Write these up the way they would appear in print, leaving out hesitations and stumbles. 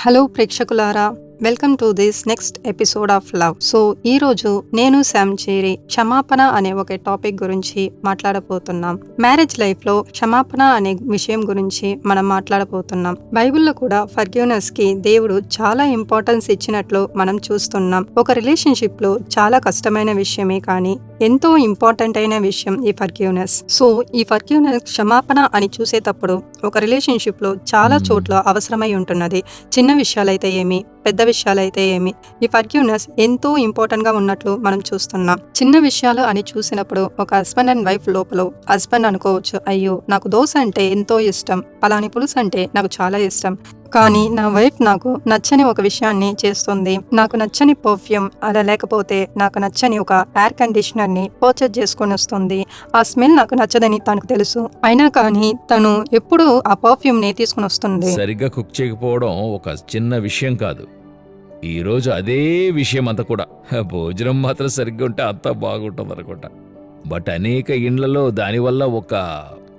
Hello ప్రేక్షకులారా, welcome to this next episode of love. So ఈరోజు నేను శామ్ చేరి క్షమాపణ అనే ఒక టాపిక్ గురించి మాట్లాడబోతున్నాం. మ్యారేజ్ లైఫ్ లో క్షమాపణ అనే విషయం గురించి మనం మాట్లాడబోతున్నాం. బైబిల్లో కూడా ఫర్గివ్నెస్ కి దేవుడు చాలా ఇంపార్టెన్స్ ఇచ్చినట్లు మనం చూస్తున్నాం. ఒక రిలేషన్షిప్ లో చాలా కష్టమైన విషయమే కానీ ఎంతో ఇంపార్టెంట్ అయిన విషయం ఈ ఫర్గివ్నెస్. సో ఈ ఫర్గివ్నెస్ క్షమాపణ అని చూసేటప్పుడు ఒక రిలేషన్షిప్ లో చాలా చోట్ల అవసరమై ఉంటున్నది. చిన్న విషయాలైతే ఏమి, పెద్ద విషయాలైతే ఏమి, ఈ ఫర్గివ్నెస్ ఎంతో ఇంపార్టెంట్ గా ఉన్నట్లు మనం చూస్తున్నాం. చిన్న విషయాలు అని చూసినప్పుడు ఒక హస్బెండ్ అండ్ వైఫ్ లోపల హస్బెండ్ అనుకోవచ్చు, అయ్యో నాకు దోశ అంటే ఎంతో ఇష్టం, అలాని పులుసు అంటే నాకు చాలా ఇష్టం, కానీ నా వైఫ్ నాకు నచ్చని ఒక విషయాన్ని చేస్తుంది. నాకు నచ్చని పర్ఫ్యూమ్ అలా లేకపోతే నాకు నచ్చని ఒక ఎయిర్ కండిషనర్ ని పర్చేజ్ చేసుకొని వస్తుంది. ఆ స్మెల్ నాకు నచ్చదని తనకు తెలుసు, అయినా కానీ తను ఎప్పుడు ఆ పర్ఫ్యూమ్ ని తీసుకుని వస్తుంది. సరిగ్గా కుక్ చేయకపోవడం ఒక చిన్న విషయం కాదు. ఈ రోజు అదే విషయం అంతా కూడా భోజనం మాత్రం సరిగ్గా ఉంటే అంతా బాగుంటుంది అనుకుంటా. బట్ అనేక ఇండ్లలో దానివల్ల ఒక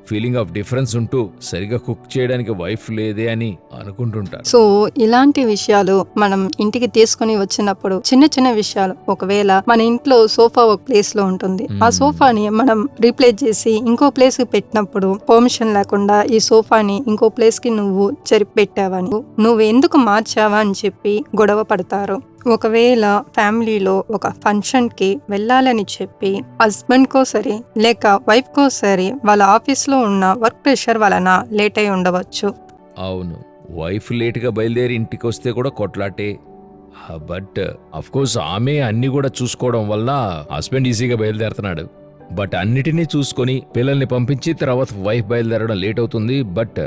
ఫీలింగ్ ఆఫ్ డిఫరెన్స్ ఉంటూ సరిగా కుక్ చేయడానికి వైఫ్ లేదే అని అనుకుంటుంటారు. సో ఇలాంటి విషయాలు మనం ఇంటికి తీసుకుని వచ్చినప్పుడు చిన్న చిన్న విషయాలు, ఒకవేళ మన ఇంట్లో సోఫా ఒక ప్లేస్ లో ఉంటుంది, ఆ సోఫాని మనం రీప్లేస్ చేసి ఇంకో ప్లేస్ కి పెట్టినప్పుడు పర్మిషన్ లేకుండా ఈ సోఫాని ఇంకో ప్లేస్ కి నువ్వు పెట్టావని, నువ్వు ఎందుకు మార్చావా అని చెప్పి గొడవ పడతారు. ఒకవేళ ఫ్యామిలీలో ఒక ఫంక్షన్ కి వెళ్ళాలని చెప్పి హస్బెండ్ కో సరే లేక వైఫ్ కో సరే వాళ్ళ ఆఫీస్ లో ఉన్న వర్క్ ప్రెషర్ వలన లేట్ అయి ఉండవచ్చు. అవును, వైఫ్ లేట్గా బయలుదేరి ఇంటికి వస్తే కూడా కొట్లాటే. బట్ అఫ్ కోర్స్ ఆమె అన్ని కూడా చూసుకోవడం వల్ల హస్బెండ్ ఈజీగా బయలుదేరుతున్నాడు. బట్ అన్నిటినీ చూసుకొని పిల్లల్ని పంపించి తర్వాత వైఫ్ బయలుదేరడం లేట్ అవుతుంది. బట్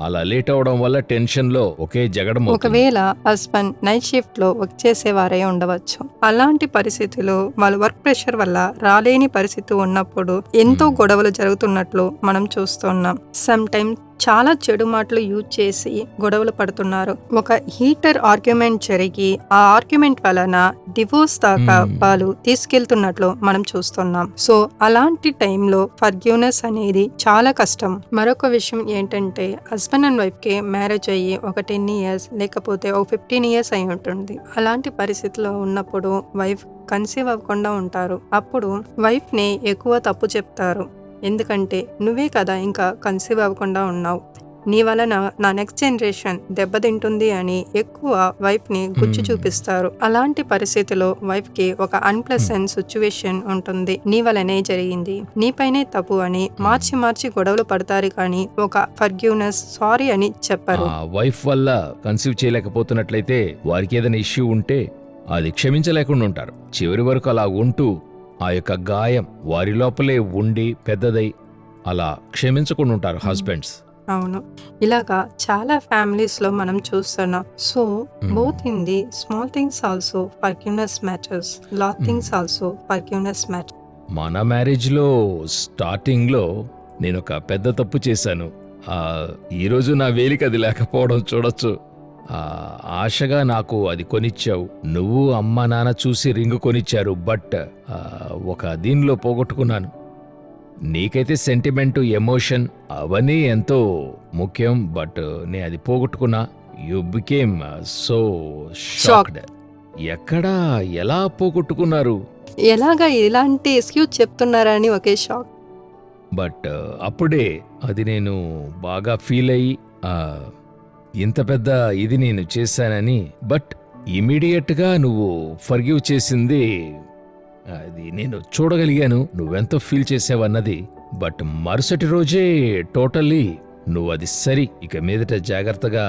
అలా లేట్ అవడం వల్ల టెన్షన్ లో ఒకే జగడం. ఒకవేళ హస్బెండ్ నైట్ షిఫ్ట్ లో వర్క్ చేసేవారే ఉండవచ్చు. అలాంటి పరిస్థితిలో వాళ్ళ వర్క్ ప్రెషర్ వల్ల రాలేని పరిస్థితి ఉన్నప్పుడు ఎంతో గొడవలు జరుగుతున్నట్లు మనం చూస్తున్నాం. సమ్ టైమ్స్ చాలా చెడు మాటలు యూజ్ చేసి గొడవలు పడుతున్నారు. ఒక హీటర్ ఆర్గ్యుమెంట్ జరిగి ఆ ఆర్గ్యుమెంట్ వలన డివోర్స్ దాకా వాళ్ళు తీసుకెళ్తున్నట్లు మనం చూస్తున్నాం. సో అలాంటి టైంలో ఫర్గివ్నెస్ అనేది చాలా కష్టం. మరొక విషయం ఏంటంటే, హస్బెండ్ అండ్ వైఫ్ కి మ్యారేజ్ అయ్యి ఒక 10 years లేకపోతే ఒక 15 years అయి ఉంటుంది. అలాంటి పరిస్థితిలో ఉన్నప్పుడు వైఫ్ కన్సీవ్ అవ్వకుండా ఉంటారు. అప్పుడు వైఫ్ ని ఎక్కువ తప్పు చెప్తారు. ఎందుకంటే నువ్వే కదా ఇంకా కన్సీవ్ అవ్వకుండా ఉన్నావు, నీ వలన నా నెక్స్ట్ జనరేషన్ దెబ్బతింటుంది అని ఎక్కువ వైఫ్ ని గుచ్చి చూపిస్తారు. అలాంటి పరిస్థితిలో వైఫ్ కి ఒక అన్ప్లెసెంట్ సిచ్యువేషన్ ఉంటుంది. నీ వలనే జరిగింది, నీపైనే తప్పు అని మార్చి గొడవలు పడతారు, కానీ ఒక ఫర్గివ్నెస్ సారీ అని చెప్పరు. వైఫ్ వల్ల కన్సీవ్ చేయలేకపోతున్నట్లయితే వారికి ఏదైనా ఇష్యూ ఉంటే అది క్షమించలేకుండా ఉంటారు. చివరి వరకు అలా ఉంటూ ఆ యొక్క గాయం వారి లోపలే ఉండి పెద్దదై అలా క్షమించకుండా ఉంటారు హస్బెండ్స్. అవును, ఇలాగా చాలా ఫ్యామిలీస్ లో మనం చూస్తున్నాం. So both in the small things also forgiveness matters, large things also forgiveness matters. మన మ్యారేజ్ లో స్టార్టింగ్ లో నేను ఒక పెద్ద తప్పు చేశాను. ఈరోజు నా వేలికి అది లేకపోవడం చూడొచ్చు. ఆశగా నాకు అది కొనిచ్చావు, నువ్వు అమ్మ నాన్న చూసి రింగు కొనిచ్చారు. బట్ ఒక దీనిలో పోగొట్టుకున్నాను. నీకైతే సెంటిమెంటు, ఎమోషన్ అవన్నీ ఎంతో ముఖ్యం, బట్ నే అది పోగొట్టుకున్నా. You became so shocked. ఎక్కడా ఎలా పోగొట్టుకున్నారు, ఎలాగా ఇలాంటి ఎక్స్క్యూజ్ చెప్తున్నారని ఒకే షాక్. బట్ అప్పుడే అది నేను బాగా ఫీల్ అయ్యి ఇంత పెద్ద ఇది నేను చేశానని. బట్ ఇమీడియట్ గా నువ్వు ఫర్గివ్ చేసింది అది నేను చూడగలిగాను, నువ్వెంతో ఫీల్ చేసావన్నది. బట్ మరుసటి రోజే టోటల్లీ నువ్వు అది సరి, ఇక మీదట జాగ్రత్తగా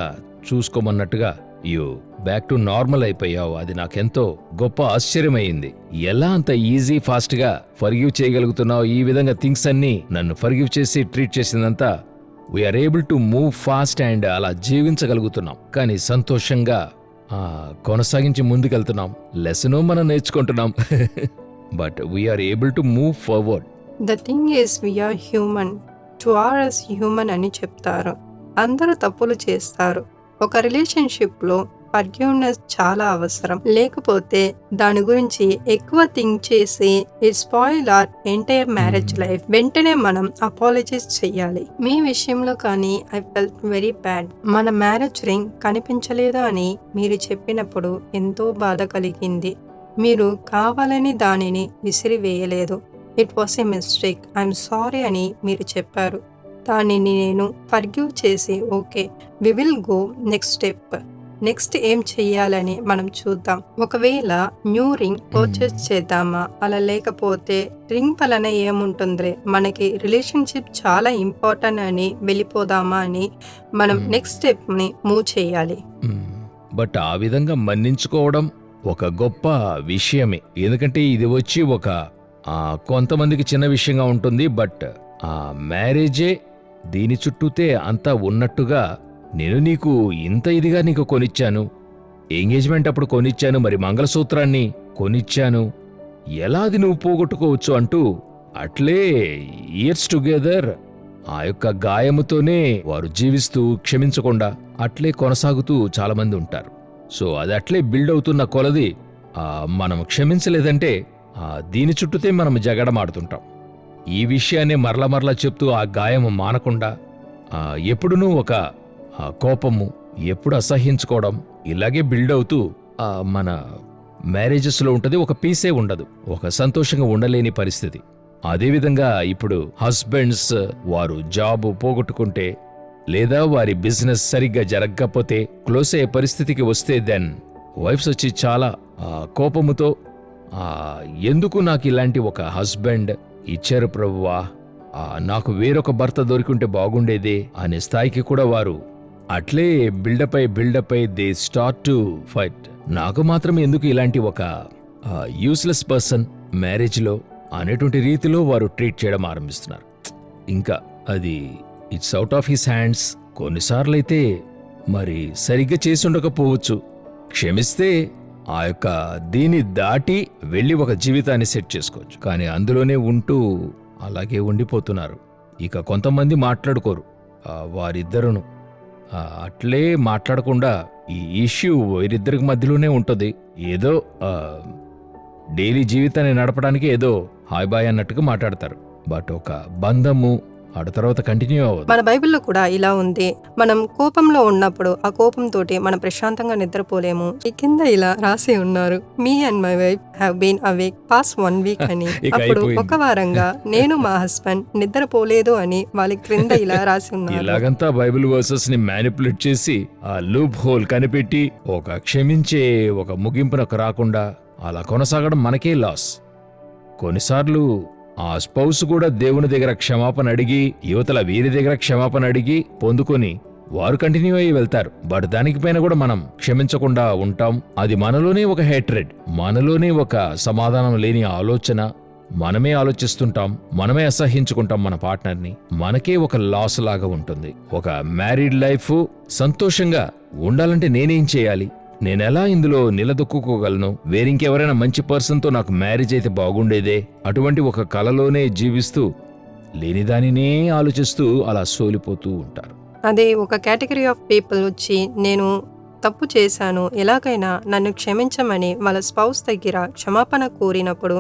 చూసుకోమన్నట్టుగా యూ బ్యాక్ టు నార్మల్ అయిపోయావు. అది నాకెంతో గొప్ప ఆశ్చర్యమైంది. ఎలా అంత ఈజీ ఫాస్ట్ గా ఫర్గివ్ చేయగలుగుతున్నావు? ఈ విధంగా థింగ్స్ అన్ని నన్ను ఫర్గివ్ చేసి ట్రీట్ చేసిందంతా we're able to move fast and అలా జీవించగలుగుతున్నాం. కానీ సంతోషంగా కొనసాగించి ముందుకెళ్తున్నాం. లెసను మనం నేర్చుకుంటున్నాం. But we're able to move forward. The thing is we're human, to err as human అని చెప్తారు. అందరూ తప్పులు చేస్తారు. ఒక రిలేషన్షిప్ లో ఫర్గివ్నెస్ చాలా అవసరం. లేకపోతే దాని గురించి ఎక్కువ థింక్ చేసి it spoil our entire marriage life. వెంటనే మనం అపాలజైజ్ చెయ్యాలి. మీ విషయంలో కానీ ఐ ఫెల్ట్ వెరీ బ్యాడ్. మన మ్యారేజ్ రింగ్ కనిపించలేదు అని మీరు చెప్పినప్పుడు ఎంతో బాధ కలిగింది. మీరు కావాలని దానిని విసిరివేయలేదు. It was a mistake, I'm sorry అని మీరు చెప్పారు. దానిని నేను ఫర్గివ్ చేసి okay we will go next step. Next ఏం చెయ్యాలని మనం చూద్దాం. ఒకవేళ న్యూ రింగ్ పర్చేస్ చేద్దామా, అలా లేకపోతే రింగ్ వలన ఏముంటుంది, మనకి రిలేషన్షిప్ చాలా ఇంపార్టెంట్ అని వెళ్ళిపోదామా అని మనం నెక్స్ట్ స్టెప్ ని మూవ్ చేయాలి. బట్ ఆ విధంగా మన్నించుకోవడం ఒక గొప్ప విషయమే. ఎందుకంటే ఇది వచ్చి ఒక కొంతమందికి చిన్న విషయంగా ఉంటుంది. బట్ ఆ మ్యారేజే దీని చుట్టూతే అంతా ఉన్నట్టుగా నేను నీకు ఇంత ఇదిగా నీకు కొనిచ్చాను, ఎంగేజ్మెంట్ అప్పుడు కొనిచ్చాను, మరి మంగళసూత్రాన్ని కొనిచ్చాను, ఎలా అది నువ్వు పోగొట్టుకోవచ్చు అంటూ అట్లే ఇయర్స్ టుగెదర్ ఆ యొక్క గాయముతోనే వారు జీవిస్తూ క్షమించకుండా అట్లే కొనసాగుతూ చాలామంది ఉంటారు. సో అది అట్లే బిల్డ్ అవుతున్న కొలది మనం క్షమించలేదంటే దీని చుట్టూతే మనం జగడమాడుతుంటాం. ఈ విషయాన్ని మరలా చెప్తూ ఆ గాయము మానకుండా ఎప్పుడునూ ఒక కోపము, ఎప్పుడు అసహ్యించుకోవడం ఇలాగే బిల్డ్ అవుతూ మన మ్యారేజెస్లో ఉంటుంది. ఒక పీసే ఉండదు, ఒక సంతోషంగా ఉండలేని పరిస్థితి. అదేవిధంగా ఇప్పుడు హస్బెండ్స్ వారు జాబ్ పోగొట్టుకుంటే లేదా వారి బిజినెస్ సరిగ్గా జరగకపోతే క్లోజ్ అయ్యే పరిస్థితికి వస్తే దెన్ వైఫ్స్ వచ్చి చాలా కోపముతో ఎందుకు నాకు ఇలాంటి ఒక హస్బెండ్ ఇచ్చారు ప్రభువా, నాకు వేరొక భర్త దొరికింటే బాగుండేదే అనే స్థాయికి కూడా వారు అట్లే బిల్డప్ అయి దే స్టార్ట్ టు ఫైట్. నాకు మాత్రం ఎందుకు ఇలాంటి ఒక యూస్లెస్ పర్సన్ మ్యారేజ్లో అనేటువంటి రీతిలో వారు ట్రీట్ చేయడం ఆరంభిస్తున్నారు. ఇంకా అది it's out of his hands. కొన్నిసార్లైతే మరి సరిగ్గా చేసి ఉండకపోవచ్చు, క్షమిస్తే ఆ యొక్క దీన్ని దాటి వెళ్ళి ఒక జీవితాన్ని సెట్ చేసుకోవచ్చు. కానీ అందులోనే ఉంటూ అలాగే ఉండిపోతున్నారు. ఇక కొంతమంది మాట్లాడుకోరు, వారిద్దరును అట్లే మాట్లాడకుండా ఈ ఇష్యూ వీరిద్దరికి మధ్యలోనే ఉంటుంది. ఏదో డైలీ జీవితాన్ని నడపడానికి ఏదో హాయ్ బాయ్ అన్నట్టుగా మాట్లాడతారు. బట్ ఒక బంధము ఆ తర్వాత కంటిన్యూ అవ్వదు. మన బైబిల్లో కూడా ఇలా ఉంది, మనం కోపంలో ఉన్నప్పుడు ఆ కోపంతో మనం ప్రశాంతంగా నిద్రపోలేము. ఈ కింద ఇలా రాసి ఉన్నారు, me and my wife have been awake past 1 week అని. అప్పుడు ఒక వారంగా నేను మా హస్బెండ్ నిద్రపోలేదు అని వాళ్ళ క్రింద ఇలా రాసి ఉన్నారు. ఇలాగంతా బైబిల్ వర్సెస్ ని మ్యానిపులేట్ చేసి ఆ లూప్ హోల్ కనిపెట్టి ఒక క్షమించే ఒక ముగింపునకు రాకుండా అలా కొనసాగడం మనకే లాస్. కొన్నిసార్లు ఆ స్పౌస్ కూడా దేవుని దగ్గర క్షమాపణ అడిగి యువతల వీరి దగ్గర క్షమాపణ అడిగి పొందుకొని వారు కంటిన్యూ అయ్యి వెళ్తారు. బట్ దానికి పైన కూడా మనం క్షమించకుండా ఉంటాం. అది మనలోనే ఒక హేట్రెడ్, మనలోనే ఒక సమాధానం లేని ఆలోచన, మనమే ఆలోచిస్తుంటాం, మనమే అసహ్యించుకుంటాం మన పార్ట్నర్ని. మనకే ఒక లాస్ లాగా ఉంటుంది. ఒక మ్యారీడ్ లైఫ్ సంతోషంగా ఉండాలంటే నేనేం చేయాలి, నేనెలా ఇందులో నిలదొక్కుకోగలను, వేరింకెవరైనా మంచి పర్సన్తో నాకు మ్యారేజ్ అయితే బాగుండేదే, అటువంటి ఒక కలలోనే జీవిస్తూ లేనిదానినే ఆలోచిస్తూ అలా సోలిపోతూ ఉంటారు. అదే ఒక కేటగిరీ ఆఫ్ పీపుల్ వచ్చి నేను తప్పు చేశాను, ఎలాగైనా నన్ను క్షమించమని వాళ్ళ స్పౌస్ దగ్గర క్షమాపణ కోరినప్పుడు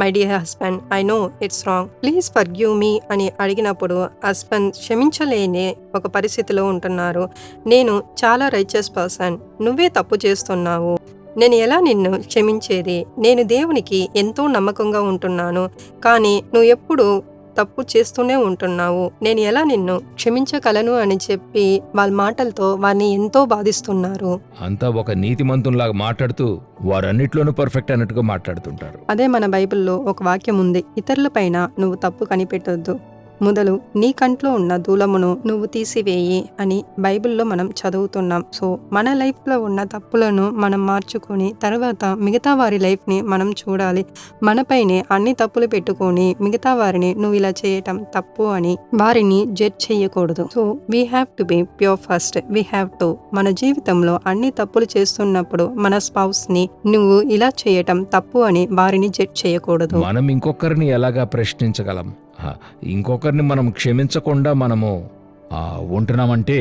my dear husband I know it's wrong please forgive me అని అడిగినప్పుడు హస్బెండ్ క్షమించలేని ఒక పరిస్థితిలో ఉంటున్నారు. నేను చాలా రైచియస్ పర్సన్, నువ్వే తప్పు చేస్తున్నావు, నేను ఎలా నిన్ను క్షమించేది, నేను దేవునికి ఎంతో నమ్మకంగా ఉంటున్నాను, కానీ నువ్వు ఎప్పుడు తప్పు చేస్తూనే ఉంటున్నావు, నేను ఎలా నిన్ను క్షమించగలను అని చెప్పి వాళ్ళ మాటలతో వారిని ఎంతో బాధిస్తున్నారు. అంతా ఒక నీతిమంతుల్లాగా మాట్లాడుతూ వారన్నిట్లోనూ పర్ఫెక్ట్ అన్నట్టుగా మాట్లాడుతుంటారు. అదే మన బైబిల్లో ఒక వాక్యం ఉంది, ఇతరుల పైన నువ్వు తప్పు కనిపెట్టొద్దు, మొదలు నీ కంట్లో ఉన్న దూలమును నువ్వు తీసివేయి అని బైబిల్లో మనం చదువుతున్నాం. సో మన లైఫ్లో ఉన్న తప్పులను మనం మార్చుకొని తర్వాత మిగతా వారి లైఫ్ని మనం చూడాలి. మనపైనే అన్ని తప్పులు పెట్టుకొని మిగతా వారిని నువ్వు ఇలా చేయటం తప్పు అని వారిని జడ్జ్ చేయకూడదు. So we have to be pure first. We have to మన జీవితంలో అన్ని తప్పులు చేస్తున్నప్పుడు మన స్పౌస్ని నువ్వు ఇలా చేయటం తప్పు అని వారిని జడ్జ్ చేయకూడదు. మనం ఇంకొకరిని ఎలాగా ప్రశ్నించగలం, ఇంకొకరిని మనం క్షమించకుండా మనము ఉంటున్నామంటే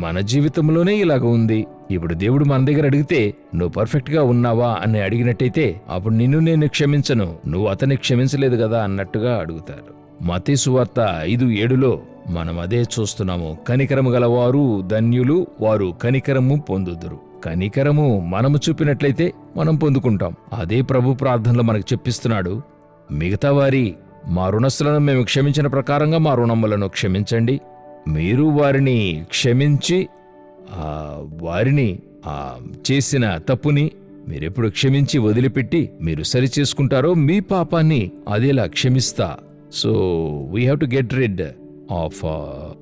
మన జీవితంలోనే ఇలాగ ఉంది, ఇప్పుడు దేవుడు మన దగ్గర అడిగితే నువ్వు పర్ఫెక్ట్ గా ఉన్నావా అని అడిగినట్టయితే అప్పుడు నిన్ను నేను క్షమించను, నువ్వు అతన్ని క్షమించలేదు కదా అన్నట్టుగా అడుగుతారు. మత్తయి సువార్త 5:7లో మనం అదే చూస్తున్నాము. కనికరము గలవారు ధన్యులు, వారు కనికరము పొందుదురు. కనికరము మనము చూపినట్లయితే మనం పొందుకుంటాం. అదే ప్రభు ప్రార్థనలో మనకు చెప్పిస్తున్నాడు, మిగతా వారి మా రుణస్థులను మేము క్షమించిన ప్రకారంగా మా రుణములను క్షమించండి. మీరు వారిని క్షమించి వారిని చేసిన తప్పుని మీరెప్పుడు క్షమించి వదిలిపెట్టి మీరు సరి చేసుకుంటారో మీ పాపాన్ని అదేలా క్షమిస్తా. So we have to get rid of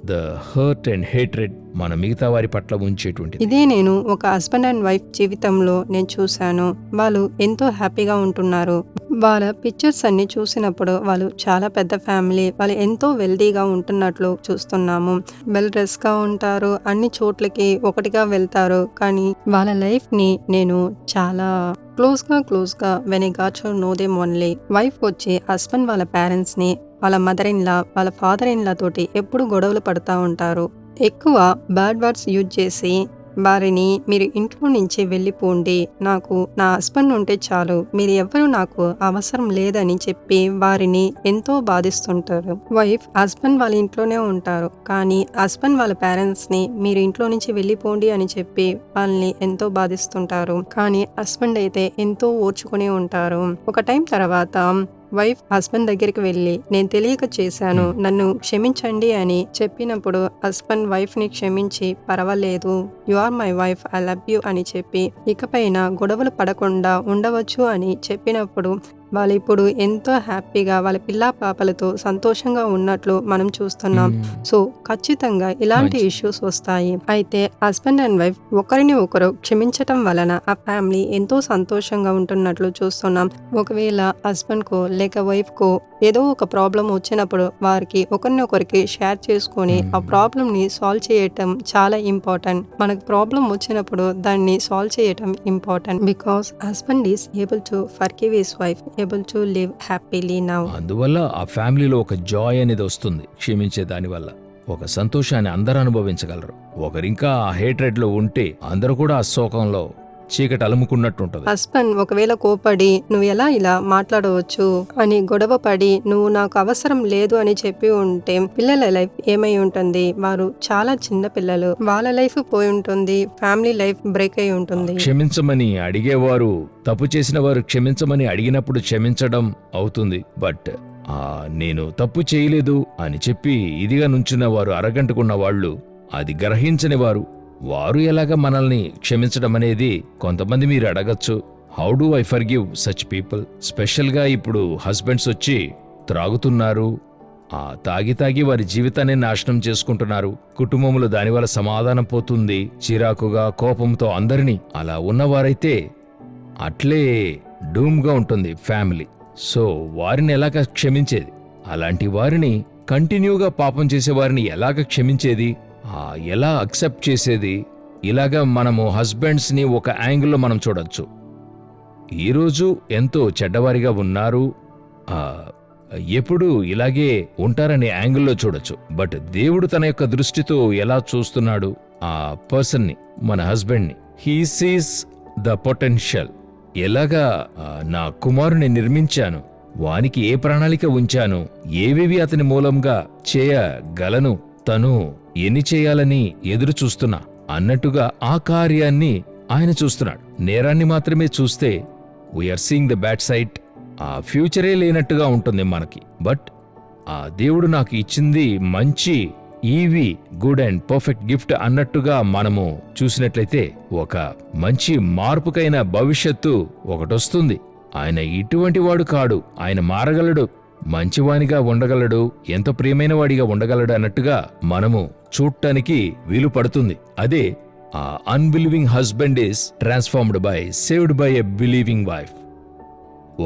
the hurt and hatred మన మిగతా వారి పట్ల ఉంచేటువంటి. ఇదే నేను ఒక హస్బెండ్ అండ్ వైఫ్ జీవితంలో నేను చూశాను. వాళ్ళు ఎంతో హ్యాపీగా ఉంటున్నారు. వాళ్ళ పిక్చర్స్ అన్ని చూసినప్పుడు వాళ్ళు చాలా పెద్ద ఫ్యామిలీ, వాళ్ళు ఎంతో వెల్దీగా ఉంటున్నట్లు చూస్తున్నాము. వెల్ డ్రెస్ గా ఉంటారు, అన్ని చోట్లకి ఒకటిగా వెళ్తారు. కానీ వాళ్ళ లైఫ్ ని నేను చాలా క్లోజ్ గా when I got to know them only. Wife వచ్చి హస్బెండ్ వాళ్ళ పేరెంట్స్ ని, వాళ్ళ మదర్ ఇన్ లా, వాళ్ళ ఫాదర్ ఇన్ లా తోటి ఎప్పుడు గొడవలు పడుతూ ఉంటారు. ఎక్కువ బ్యాడ్ వర్డ్స్ యూజ్ చేసి వారిని మీరు ఇంట్లో నుంచి వెళ్ళిపోండి, నాకు నా హస్బెండ్ ఉంటే చాలు, మీరు ఎవ్వరూ నాకు అవసరం లేదని చెప్పి వారిని ఎంతో బాధిస్తుంటారు. వైఫ్ హస్బెండ్ వాళ్ళ ఇంట్లోనే ఉంటారు, కానీ హస్బెండ్ వాళ్ళ పేరెంట్స్ ని మీరు ఇంట్లో నుంచి వెళ్ళిపోండి అని చెప్పి వాళ్ళని ఎంతో బాధిస్తుంటారు. కానీ హస్బెండ్ అయితే ఎంతో ఓర్చుకుని ఉంటారు. ఒక టైం తర్వాత వైఫ్ హస్బెండ్ దగ్గరికి వెళ్ళి నేను తెలియక చేశాను, నన్ను క్షమించండి అని చెప్పినప్పుడు హస్బెండ్ వైఫ్ ని క్షమించి పర్వాలేదు, you are my wife, I love you అని చెప్పి ఇకపైన గొడవలు పడకుండా ఉండవచ్చు అని చెప్పినప్పుడు వాళ్ళు ఇప్పుడు ఎంతో హ్యాపీగా వాళ్ళ పిల్లా పాపలతో సంతోషంగా ఉన్నట్లు మనం చూస్తున్నాం. సో ఖచ్చితంగా ఇలాంటి ఇష్యూస్ వస్తాయి. అయితే హస్బెండ్ అండ్ వైఫ్ ఒకరిని ఒకరు క్షమించటం వలన ఆ ఫ్యామిలీ ఎంతో సంతోషంగా ఉంటున్నట్లు చూస్తున్నాం. ఒకవేళ హస్బెండ్ కో లేక వైఫ్ కో ఏదో ఒక ప్రాబ్లం వచ్చినప్పుడు వారికి ఒకరినొకరికి షేర్ చేసుకొని ఆ ప్రాబ్లం ని సాల్వ్ చేయటం చాలా ఇంపార్టెంట్. మనకు ప్రాబ్లం వచ్చినప్పుడు దాన్ని సాల్వ్ చేయటం important. Because husband is able to forgive his wife, able to live happily now. అందువల్ల ఆ ఫ్యామిలీలో ఒక జాయ్ అనేది వస్తుంది. క్షమించే దాని వల్ల ఒక సంతోషాన్ని అందరూ అనుభవించగలరు. ఒకరింకా ఆ హేట్రెడ్ లో ఉంటే అందరూ కూడా ఆ శోకంలో చీకటి అలుముకున్నట్టుంటది. హస్బెండ్ ఒకవేళ కోపడి నువ్వు ఎలా ఇలా మాట్లాడవచ్చు అని గొడవ పడి నువ్వు నాకు అవసరం లేదు అని చెప్పి ఉంటే పిల్లల లైఫ్ ఏమై ఉంటుంది? వారు చాలా చిన్న పిల్లలు, వాళ్ళ లైఫ్ పోయి ఉంటుంది, ఫ్యామిలీ లైఫ్ బ్రేక్ అయి ఉంటుంది. క్షమించమని అడిగేవారు, తప్పు చేసిన వారు క్షమించమని అడిగినప్పుడు క్షమించడం అవుతుంది. బట్ నేను తప్పు చేయలేదు అని చెప్పి ఇదిగా నుంచున్న వారు, అరగంటకున్న వాళ్ళు, అది గ్రహించని వారు ఎలాగ మనల్ని క్షమించడం అనేది కొంతమంది మీరు అడగచ్చు. How do I forgive such people? స్పెషల్గా ఇప్పుడు హస్బెండ్స్ వచ్చి త్రాగుతున్నారు, తాగి వారి జీవితాన్ని నాశనం చేసుకుంటున్నారు. కుటుంబంలో దానివల్ల సమాధానం పోతుంది, చిరాకుగా కోపంతో అందరినీ. అలా ఉన్నవారైతే అట్లే డూమ్గా ఉంటుంది ఫ్యామిలీ. సో వారిని ఎలాగ క్షమించేది? అలాంటి వారిని, కంటిన్యూగా పాపం చేసేవారిని ఎలాగ క్షమించేది? ఎలా అక్సెప్ట్ చేసేది? ఇలాగా మనము హస్బెండ్స్ ని ఒక యాంగిల్లో మనం చూడొచ్చు. ఈరోజు ఎంతో చెడ్డవారిగా ఉన్నారు, ఎప్పుడు ఇలాగే ఉంటారనే యాంగిల్లో చూడొచ్చు. బట్ దేవుడు తన యొక్క దృష్టితో ఎలా చూస్తున్నాడు ఆ పర్సన్ని, మన హస్బెండ్ని? He sees the potential. ఎలాగా నా కుమారుని నిర్మించాను, వానికి ఏ ప్రణాళిక ఉంచాను, ఏవేవి అతని మూలంగా చేయగలను, తను ఎన్ని చేయాలని ఎదురు చూస్తున్నా అన్నట్టుగా ఆ కార్యాన్ని ఆయన చూస్తున్నాడు. నేరాన్ని మాత్రమే చూస్తే we're seeing the bad side. ఆ ఫ్యూచరే లేనట్టుగా ఉంటుంది మనకి. బట్ ఆ దేవుడు నాకు ఇచ్చింది మంచి, ఈవి గుడ్ అండ్ పర్ఫెక్ట్ గిఫ్ట్ అన్నట్టుగా మనము చూసినట్లయితే ఒక మంచి మార్పుకైన భవిష్యత్తు ఒకటొస్తుంది. ఆయన ఇటువంటి వాడు కాడు, ఆయన మారగలడు, మంచివానిగా ఉండగలడు, ఎంతో ప్రియమైన వాడిగా ఉండగలడు అన్నట్టుగా మనము చూడటానికి వీలు పడుతుంది. అదే ఆ unbelieving husband is transformed by, saved by a believing wife.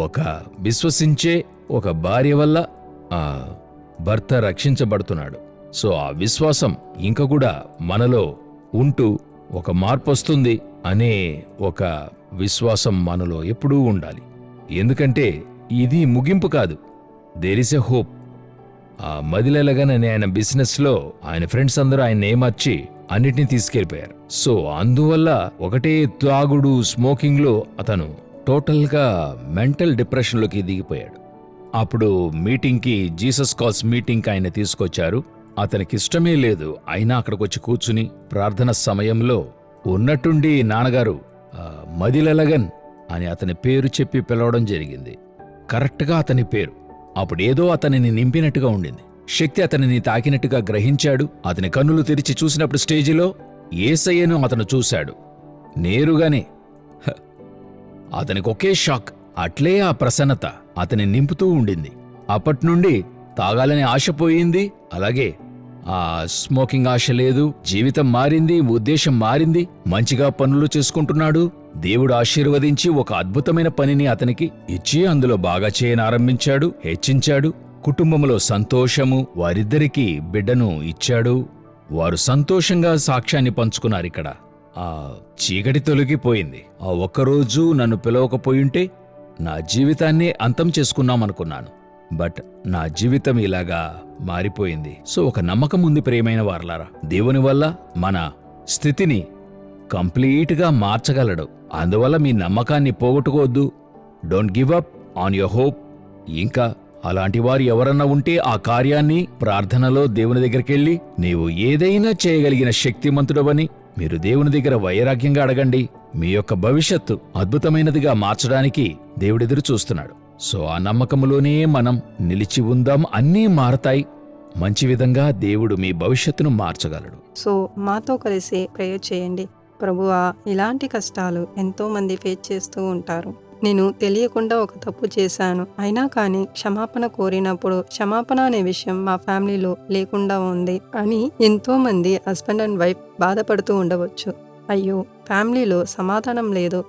ఒక విశ్వసించే ఒక భార్య వల్ల ఆ భర్త రక్షించబడుతున్నాడు. సో ఆ విశ్వాసం ఇంకా కూడా మనలో ఉంటూ ఒక మార్పు వస్తుంది అనే ఒక విశ్వాసం మనలో ఎప్పుడూ ఉండాలి. ఎందుకంటే ఇది ముగింపు కాదు, దేర్ ఇస్ ఎ హోప్. మదిలేలగానే ఆయన బిజినెస్లో ఆయన ఫ్రెండ్స్ అందరూ ఆయన ఏమర్చి అన్నిటినీ తీసుకెళ్లిపోయారు. సో అందువల్ల ఒకటే తాగుడు, స్మోకింగ్లో అతను టోటల్గా మెంటల్ డిప్రెషన్లోకి దిగిపోయాడు. అప్పుడు మీటింగ్కి, జీసస్ కాల్స్ మీటింగ్కి ఆయన తీసుకొచ్చారు. అతనికి ఇష్టమే లేదు, అయినా అక్కడికొచ్చి కూర్చుని ప్రార్థన సమయంలో ఉన్నట్టుండి నాన్నగారు మదిలెలగన్ అని అతని పేరు చెప్పి పిలవడం జరిగింది. కరెక్ట్గా అతని పేరు. అప్పుడేదో అతనిని నింపినట్టుగా ఉండింది. శక్తి అతనిని తాకినట్టుగా గ్రహించాడు. అతని కన్నులు తెరిచి చూసినప్పుడు స్టేజిలో యేసయ్యను అతను చూశాడు నేరుగానే. అతనికి ఒకే షాక్. అట్లే ఆ ప్రసన్నత అతని నింపుతూ ఉండింది. అప్పట్నుండి తాగాలని ఆశ పోయింది. అలాగే ఆ స్మోకింగ్ ఆశ లేదు. జీవితం మారింది, ఉద్దేశం మారింది. మంచిగా పనులు చేసుకుంటున్నాడు. దేవుడు ఆశీర్వదించి ఒక అద్భుతమైన పనిని అతనికి ఇచ్చి అందులో బాగా చేయనారంభించాడు, హెచ్చించాడు. కుటుంబంలో సంతోషము, వారిద్దరికీ బిడ్డను ఇచ్చాడు. వారు సంతోషంగా సాక్ష్యాన్ని పంచుకున్నారిక్కడ. ఆ చీకటి తొలగిపోయింది. ఆ ఒక్కరోజు నన్ను పిలవకపోయుంటే నా జీవితాన్నే అంతం చేసుకున్నామనుకున్నాను. బట్ నా జీవితం ఇలాగా మారిపోయింది. సో ఒక నమ్మకం ఉంది ప్రియమైన వారలారా, దేవుని వల్ల మన స్థితిని కంప్లీట్గా మార్చగలడు. అందువల్ల మీ నమ్మకాన్ని పోగొట్టుకోవద్దు. Don't give up on your hope. ఇంకా అలాంటి వారు ఎవరన్నా ఉంటే ఆ కార్యాన్ని ప్రార్థనలో దేవుని దగ్గరికెళ్ళి నీవు ఏదైనా చేయగలిగిన శక్తిమంతుడవని మీరు దేవుని దగ్గర వైరాగ్యంగా అడగండి. మీ యొక్క భవిష్యత్తు అద్భుతమైనదిగా మార్చడానికి దేవుడెదురు చూస్తున్నాడు. సో ఆ నమ్మకములోనే మనం నిలిచి ఉందాం. అన్నీ మారతాయి. మంచి విధంగా దేవుడు మీ భవిష్యత్తును మార్చగలడు. సో మాతో కలిసి ప్రేయర్ చేయండి. ప్రభువా, ఇలాంటి కష్టాలు ఎంతో మంది ఫేస్ చేస్తూ ఉంటారు. నేను తెలియకుండా ఒక తప్పు చేశాను, అయినా కానీ క్షమాపణ కోరినప్పుడు క్షమాపణ అనే విషయం మా ఫ్యామిలీలో లేకుండా ఉంది అని ఎంతో మంది హస్బెండ్ అండ్ వైఫ్ బాధపడుతూ ఉండవచ్చు. అయ్యో, ఫ్యామిలీలో సమాధానం లేదు,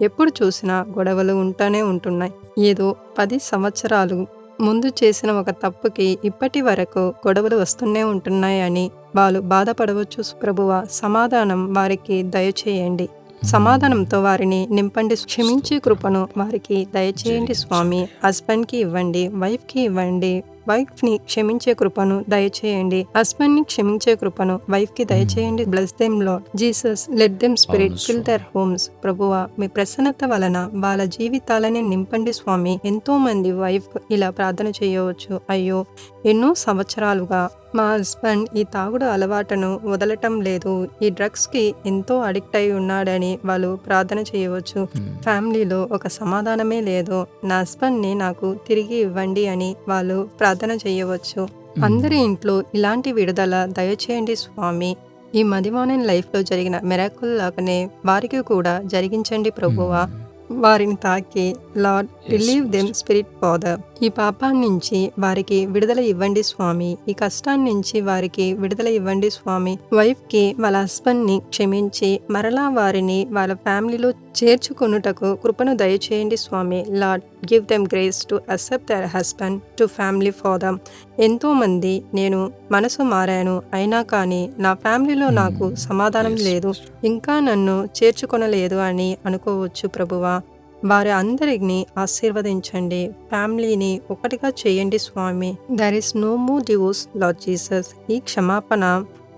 ఎప్పుడు చూసినా గొడవలు ఉంటూనే ఉంటున్నాయి. ఏదో 10 సంవత్సరాలు ముందు చేసిన ఒక తప్పుకి ఇప్పటి వరకు గొడవలు వస్తూనే ఉంటున్నాయి అని వాళ్ళు బాధపడవచ్చు. ప్రభువా, సమాధానం వారికి దయచేయండి. సమాధానంతో వారిని నింపండి. క్షమించే కృపను వారికి దయచేయండి స్వామి. హస్బెండ్కి ఇవ్వండి, వైఫ్కి ఇవ్వండి. వైఫ్ని క్షమించే కృపను దయచేయండి. హస్బెండ్ని క్షమించే కృపను వైఫ్కి దయచేయండి. Bless them Lord Jesus, let them spirit fill their homes. ప్రభువా, మీ ప్రసన్నత వలన వాళ్ళ జీవితాలని నింపండి స్వామి. ఎంతో మంది వైఫ్ ఇలా ప్రార్థన చేయవచ్చు. అయ్యో, ఎన్నో సంవత్సరాలుగా మా హస్బెండ్ ఈ తాగుడు అలవాటును వదలటం లేదు, ఈ డ్రగ్స్కి ఎంతో అడిక్ట్ అయి ఉన్నాడని వాళ్ళు ప్రార్థన చేయవచ్చు. ఫ్యామిలీలో ఒక సమాధానమే లేదు, నా హస్బెండ్ని నాకు తిరిగి ఇవ్వండి అని వాళ్ళు ప్రార్థన చేయవచ్చు. అందరి ఇంట్లో ఇలాంటి విడుదల దయచేయండి స్వామి. ఈ మదివానన్ లైఫ్లో జరిగిన మిరాకిల్ లాగానే వారికి కూడా జరిగించండి ప్రభువా. వారిని తాకి lord relieve them spirit father. ఈ పాపాన్ని నుంచి వారికి విడుదల ఇవ్వండి స్వామి. ఈ కష్టాన్ని నుంచి వారికి విడుదల ఇవ్వండి స్వామి. వైఫ్ కి వాళ్ళ హస్బెండ్ ని క్షమించి మరలా వారిని వాళ్ళ ఫ్యామిలీలో చేర్చుకొనుటకు కృపను దయచేయండి స్వామి. Lord give them grace to accept their husband to family father. ఎంతో మంది నేను మనసు మారాను, అయినా కానీ నా ఫ్యామిలీలో నాకు సమాధానం లేదు, ఇంకా నన్ను చేర్చుకొనలేదు అని అనుకోవచ్చు ప్రభువా. వారి అందరిని ఆశీర్వదించండి. ఫ్యామిలీని ఒకటిగా చేయండి స్వామి. There is no more divorce lord Jesus. ఈ క్షమాపణ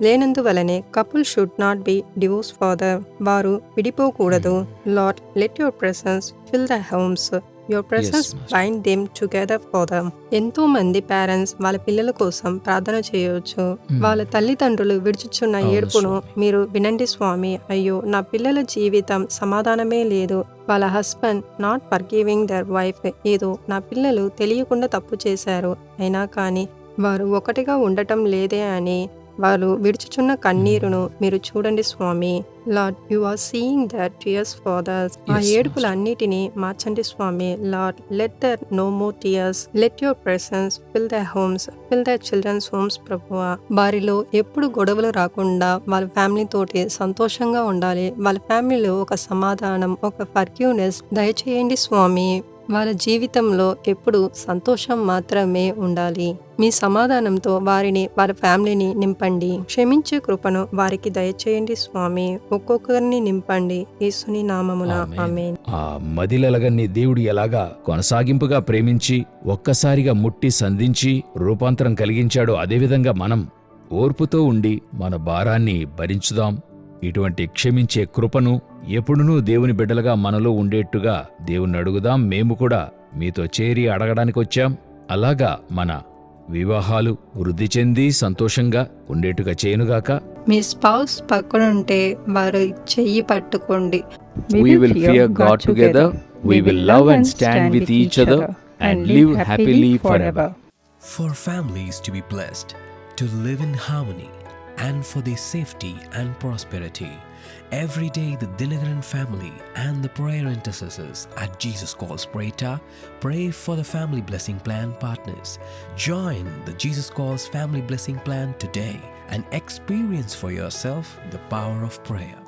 లేనందువలనే couple should not be divorce father. వారు విడిపోకూడదు. Lord let your presence fill the homes. Your presence bind them together father. ఎంతో మంది పేరెంట్స్ వాళ్ళ పిల్లల కోసం ప్రార్థన చేయవచ్చు. వాళ్ళ తల్లిదండ్రులు విడిచుచున్న ఏడుపును మీరు వినండి స్వామి. అయ్యో, నా పిల్లల జీవితం సమాధానమే లేదు, వాళ్ళ husband not forgiving their wife. ఏదో నా పిల్లలు తెలియకుండా తప్పు చేశారు, అయినా కానీ వారు ఒకటిగా ఉండటం లేదే అని వారు విడుచుచున్న కన్నీరును మీరు చూడండి స్వామి. Lord, you are seeing their tears father. ఆ ఏడుపులన్నిటినీ మార్చండి స్వామి. Lord, let there no more tears. Let your presence fill their homes, fill their children's homes ప్రభువా. వారిలో ఎప్పుడు గొడవలు రాకుండా వాళ్ళ ఫ్యామిలీ తోటి సంతోషంగా ఉండాలి. వాళ్ళ ఫ్యామిలీలో ఒక సమాధానం, ఒక ఫర్గివ్నెస్ దయచేయండి స్వామి. వాళ్ళ జీవితంలో ఎప్పుడు సంతోషం మాత్రమే ఉండాలి. మీ సమాధానంతో వారిని, వారి ఫ్యామిలీని నింపండి. క్షమించే కృపను వారికి దయచేయండి స్వామి. ఒక్కొక్కరిని నింపండి యేసుని నామమున ఆమేన్. ఆ మదిలెలగన్ని దేవుడు ఎలాగా కొనసాగింపుగా ప్రేమించి ఒక్కసారిగా ముట్టి సంధించి రూపాంతరం కలిగించాడో అదేవిధంగా మనం ఓర్పుతో ఉండి మన భారాన్ని భరించుదాం. ఇటువంటి క్షమించే కృపను ఎప్పుడునూ దేవుని బిడ్డలుగా మనలో ఉండేట్టుగా దేవుణ్ణి అడుగుదాం. మేము కూడా మీతో చేరి అడగడానికొచ్చాం. అలాగా మన వివాహాలు వృద్ధి చెంది సంతోషంగా ఉండేట్టుగా చేయనుగాక. మీ స్పౌస్ పక్కనుంటే వారు చెయ్యి పట్టుకోండి. We will fear God together. We will love and stand with each other and live happily forever. For families to be blessed, to live in harmony, and for their safety and prosperity, every day the Dinagaran family and the prayer intercessors at Jesus Calls Prayer Tower pray for the Family Blessing Plan partners. Join the Jesus Calls Family Blessing Plan today and experience for yourself the power of prayer.